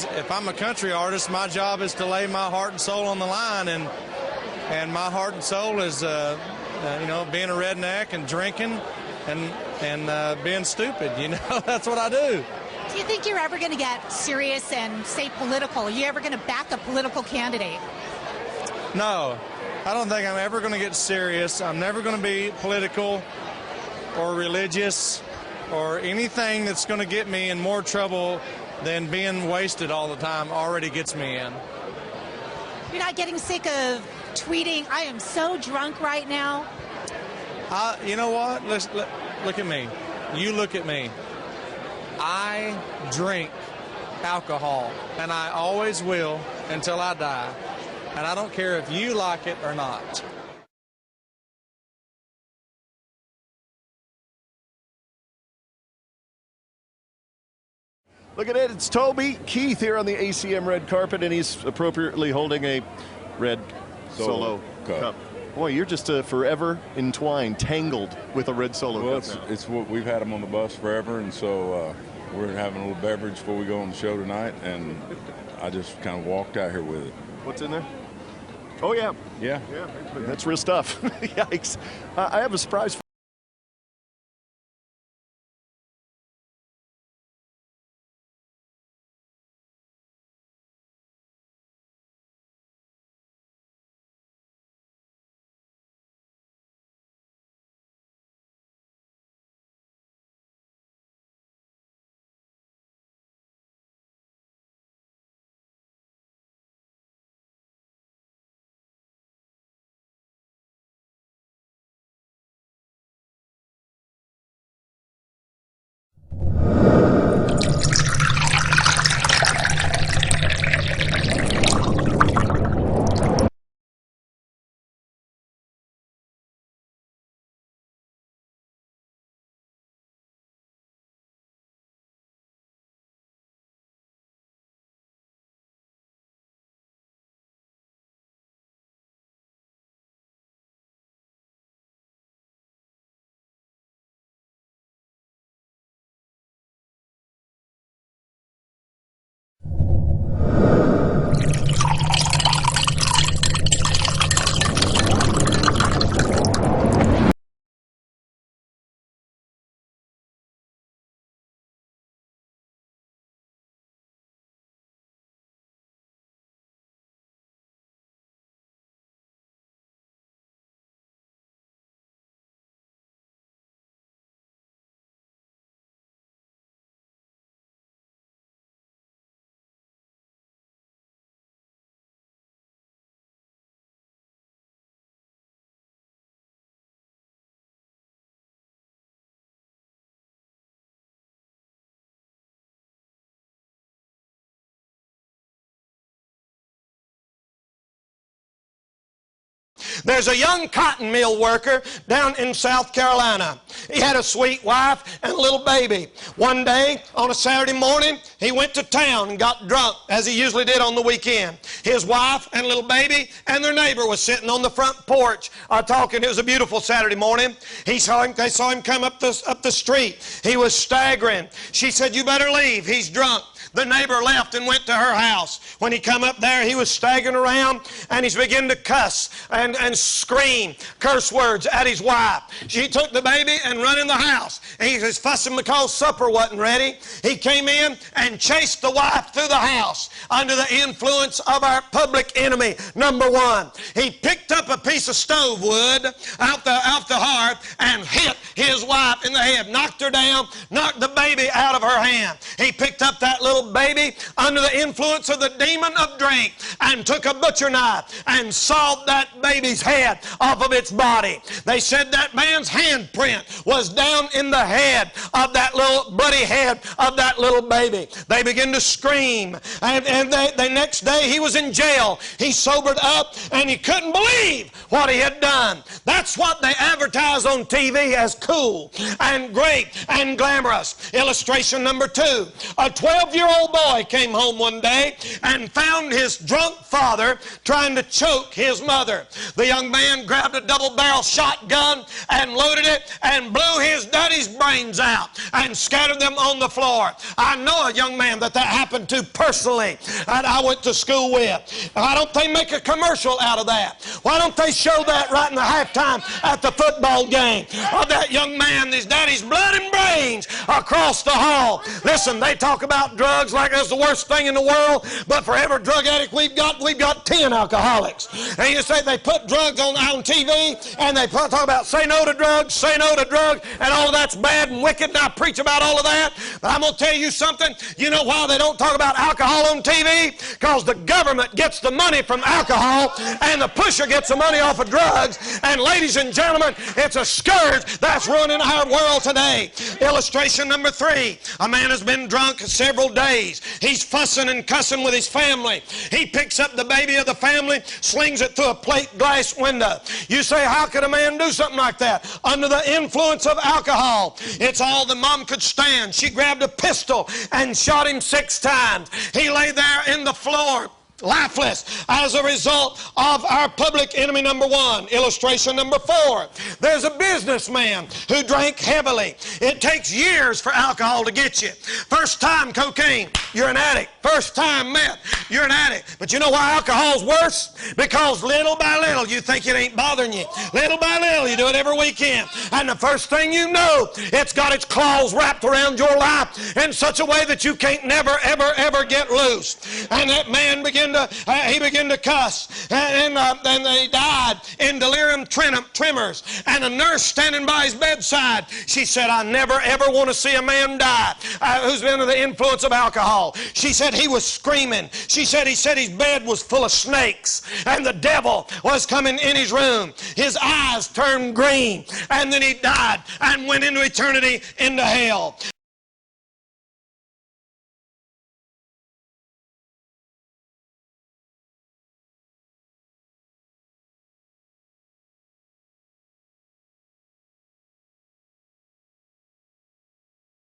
If I'm a country artist, my job is to lay my heart and soul on the line, and my heart and soul is, being a redneck and drinking and being stupid. That's what I do. Do you think you're ever going to get serious and say political? Are you ever going to back a political candidate? No, I don't think I'm ever going to get serious. I'm never going to be political or religious or anything that's going to get me in more trouble than being wasted all the time already gets me in. You're not getting sick of tweeting, "I am so drunk right now"? You know what? Look at me. You look at me. I drink alcohol, and I always will until I die. And I don't care if you like it or not. Look at it, it's Toby Keith here on the ACM red carpet, and he's appropriately holding a red Solo cup. Boy, you're just forever entwined, tangled with a red Solo cup. It's what we've had them on the bus forever, and so we're having a little beverage before we go on the show tonight, and I just kind of walked out here with it. What's in there? Oh, yeah. Yeah. That's real stuff. Yikes. I have a surprise for There's a young cotton mill worker down in South Carolina. He had a sweet wife and a little baby. One day, on a Saturday morning, he went to town and got drunk, as he usually did on the weekend. His wife and little baby and their neighbor was sitting on the front porch talking. It was a beautiful Saturday morning. They saw him come up the street. He was staggering. She said, "You better leave. He's drunk." The neighbor left and went to her house. When he come up there, he was staggering around, and he's beginning to cuss and scream curse words at his wife. She took the baby and run in the house. And he was fussing because supper wasn't ready. He came in and chased the wife through the house under the influence of our public enemy, number one. He picked up a piece of stove wood off the hearth and hit his wife in the head, knocked her down, knocked the baby out of her hand. He picked up that little baby under the influence of the demon of drink and took a butcher knife and sawed that baby's head off of its body. They said that man's handprint was down in the head of that little bloody head of that little baby. They began to scream, and the next day he was in jail. He sobered up and he couldn't believe what he had done. That's what they advertise on TV as cool and great and glamorous. Illustration number 2. A 12-year-old 4-year-old boy came home one day and found his drunk father trying to choke his mother. The young man grabbed a double-barrel shotgun and loaded it and blew his daddy's brains out and scattered them on the floor. I know a young man that happened to personally that I went to school with. Why don't they make a commercial out of that? Why don't they show that right in the halftime at the football game of that young man, his daddy's blood and brains across the hall? Listen, they talk about drugs like that's the worst thing in the world, but for every drug addict we've got 10 alcoholics. And you say they put drugs on TV and they talk about say no to drugs, and all of that's bad and wicked, and I preach about all of that. But I'm going to tell you something. You know why they don't talk about alcohol on TV? Because the government gets the money from alcohol and the pusher gets the money off of drugs. And ladies and gentlemen, it's a scourge that's ruining our world today. Illustration number 3. A man has been drunk several days. He's fussing and cussing with his family. He picks up the baby of the family, slings it through a plate glass window. You say, how could a man do something like that? Under the influence of alcohol. It's all the mom could stand. She grabbed a pistol and shot him 6 times. He lay there in the floor, lifeless, as a result of our public enemy number 1. Illustration number 4. There's a businessman who drank heavily. It takes years for alcohol to get you. First time cocaine, you're an addict. First time meth, you're an addict. But you know why alcohol's worse? Because little by little you think it ain't bothering you. Little by little you do it every weekend. And the first thing you know, it's got its claws wrapped around your life in such a way that you can't never, ever, ever get loose. And that man began to cuss, and he died in delirium tremors. And a nurse standing by his bedside, she said, I never ever want to see a man die who's been under the influence of alcohol. She said he was screaming. She said he said his bed was full of snakes and the devil was coming in his room. His eyes turned green, and then he died and went into eternity into hell.